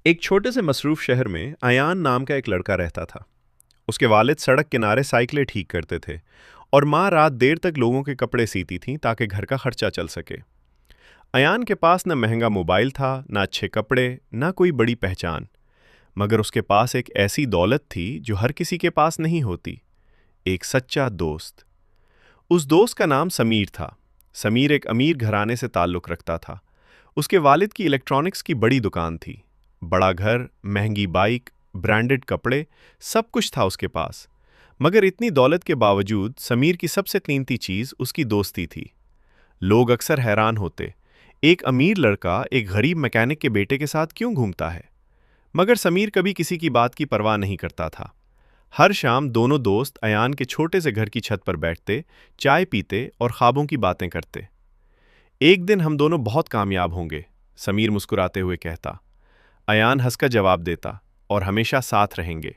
एक छोटे से मसरूफ शहर में अयान नाम का एक लड़का रहता था। उसके वालिद सड़क किनारे साइकिलें ठीक करते थे और माँ रात देर तक लोगों के कपड़े सीती थीं ताकि घर का खर्चा चल सके। अयान के पास न महंगा मोबाइल था, न अच्छे कपड़े, न कोई बड़ी पहचान। मगर उसके पास एक ऐसी दौलत थी जो हर किसी के पास नहीं होती। एक सच्चा दोस्त। उस दोस्त का नाम समीर था। समीर एक अमीर घराने से ताल्लुक़ रखता था। उसके वालिद की इलेक्ट्रॉनिक्स की बड़ी दुकान थी। बड़ा घर, महंगी बाइक, ब्रांडेड कपड़े, सब कुछ था उसके पास। मगर इतनी दौलत के बावजूद समीर की सबसे कीमती चीज़ उसकी दोस्ती थी। लोग अक्सर हैरान होते, एक अमीर लड़का एक गरीब मैकेनिक के बेटे के साथ क्यों घूमता है? मगर समीर कभी किसी की बात की परवाह नहीं करता था। हर शाम दोनों दोस्त अयान के छोटे से घर की छत पर बैठते, चाय पीते और ख्वाबों की बातें करते। एक दिन हम दोनों बहुत कामयाब होंगे, समीर मुस्कुराते हुए कहता। अयान हंसकर जवाब देता, और हमेशा साथ रहेंगे।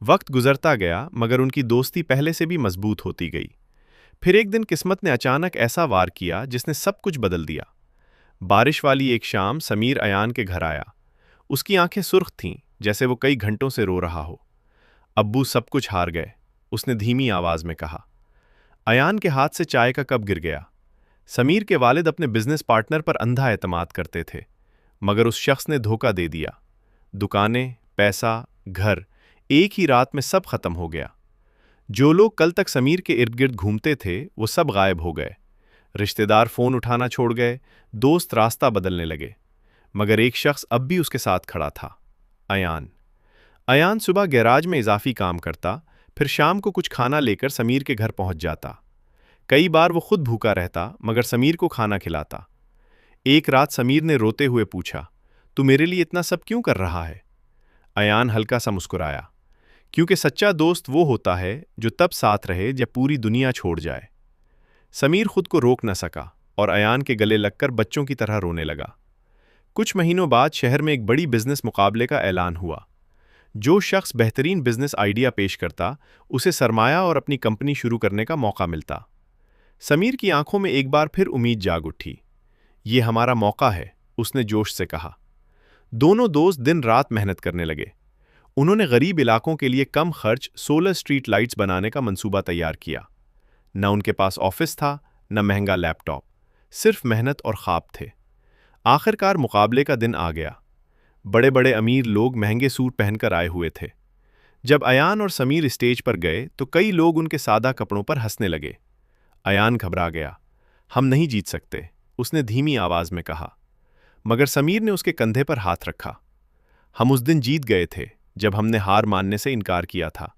वक्त गुजरता गया मगर उनकी दोस्ती पहले से भी मजबूत होती गई। फिर एक दिन किस्मत ने अचानक ऐसा वार किया जिसने सब कुछ बदल दिया। बारिश वाली एक शाम समीर अयान के घर आया। उसकी आंखें सुर्ख थीं, जैसे वो कई घंटों से रो रहा हो। अब्बू सब कुछ हार गए, उसने धीमी आवाज में कहा। अयान के हाथ से चाय का कप गिर गया। समीर के वालिद अपने बिजनेस पार्टनर पर अंधा एतमाद करते थे, मगर उस शख्स ने धोखा दे दिया। दुकानें, पैसा, घर, एक ही रात में सब खत्म हो गया। जो लोग कल तक समीर के इर्द गिर्द घूमते थे वो सब गायब हो गए। रिश्तेदार फोन उठाना छोड़ गए, दोस्त रास्ता बदलने लगे। मगर एक शख्स अब भी उसके साथ खड़ा था, अयान। अयान सुबह गैराज में इजाफी काम करता, फिर शाम को कुछ खाना लेकर समीर के घर पहुंच जाता। कई बार वो खुद भूखा रहता मगर समीर को खाना खिलाता। एक रात समीर ने रोते हुए पूछा, तू मेरे लिए इतना सब क्यों कर रहा है? अयान हल्का सा मुस्कुराया, क्योंकि सच्चा दोस्त वो होता है जो तब साथ रहे जब पूरी दुनिया छोड़ जाए। समीर खुद को रोक न सका और अयान के गले लगकर बच्चों की तरह रोने लगा। कुछ महीनों बाद शहर में एक बड़ी बिजनेस मुकाबले का ऐलान हुआ। जो शख्स बेहतरीन बिजनेस आइडिया पेश करता, उसे सरमाया और अपनी कंपनी शुरू करने का मौका मिलता। समीर की आंखों में एक बार फिर उम्मीद जाग उठी। ये हमारा मौका है, उसने जोश से कहा। दोनों दोस्त दिन रात मेहनत करने लगे। उन्होंने गरीब इलाकों के लिए कम खर्च सोलर स्ट्रीट लाइट्स बनाने का मंसूबा तैयार किया। न उनके पास ऑफिस था, न महंगा लैपटॉप, सिर्फ मेहनत और ख्वाब थे। आखिरकार मुकाबले का दिन आ गया। बड़े बड़े अमीर लोग महंगे सूट पहनकर आए हुए थे। जब अयान और समीर स्टेज पर गए तो कई लोग उनके सादा कपड़ों पर हंसने लगे। अयान घबरा गया। हम नहीं जीत सकते, उसने धीमी आवाज में कहा। मगर समीर ने उसके कंधे पर हाथ रखा। हम उस दिन जीत गए थे जब हमने हार मानने से इनकार किया था।